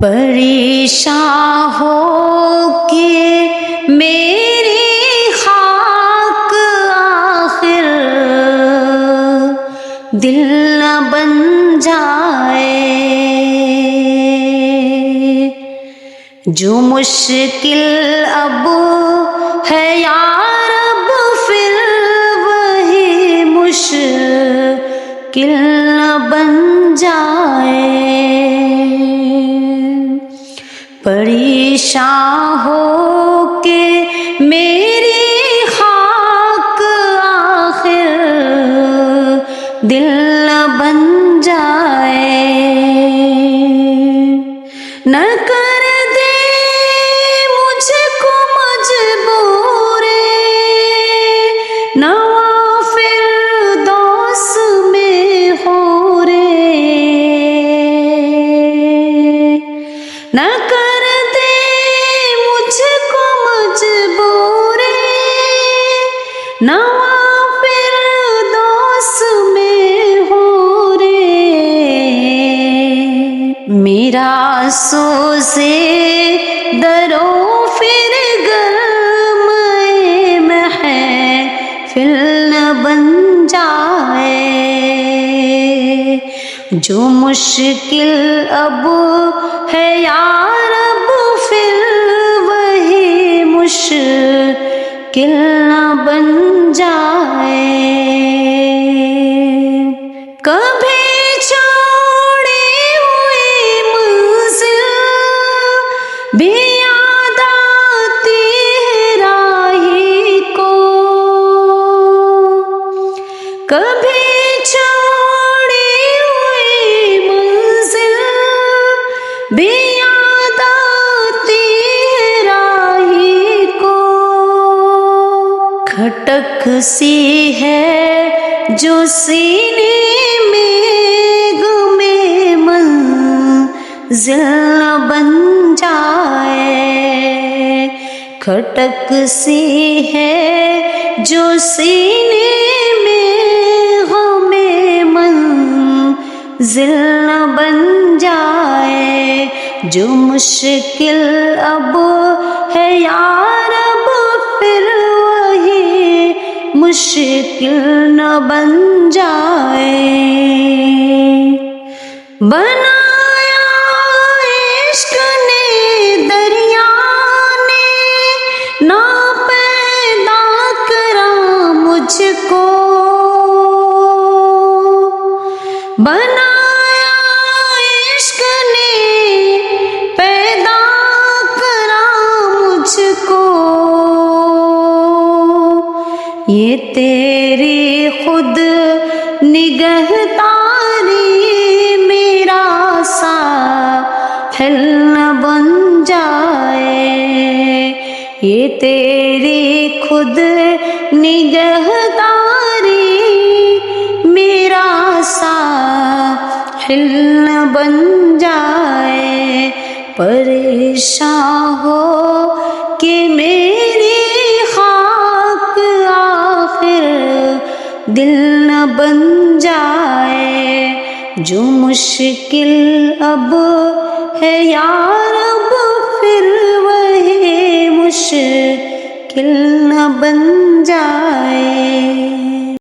پریشان ہو کے میری خاک آخر دل نہ بن جائے، جو مشکل اب ہے یا رب پھر وہی مشکل نہ بن جائے۔ پریشان ہو کے میری خاک آخر دل نہ بن جائے، نہ کر دے مجھ کو مجبوری، نہ فردوس میں ہو رے، نہ کر دے مجھ کو مجبوری، نہ فردوس میں ہو رے، میرا سوزے درو پھر گرم محفل نہ بن جائے، جو مشکل اب ہے یا رب پھر وہی مشکل نہ بن جائے۔ کبھی چھوڑی ہوئی منزل بھی یاد آتی ہے راہی کو، کبھی چھوڑی ہوئی منزل بھی یاد آتی ہے راہی کو، کھٹک سی ہے جو سینے میں غم منزل نہ بن جائے، کھٹک سی ہے جو سینے میں غم منزل نہ بن جائے، جو مشکل اب ہے یا رب پھر وہی مشکل نہ بن جائے۔ بنایا عشق نے دریا نے، نہ پیدا کرا مجھ کو، بنایا عشق نے پیدا کرا مجھ کو، یہ تیری خود نگہداری میرا ساحل نہ بن جائے، یہ تیری خود نگہداری میرا ساحل نہ بن جائے۔ پریشان ہو کہ میری خاک آخر دل نہ بن جائے، جو مشکل اب ہے یا رب پھر وہی مشکل نہ بن جائے۔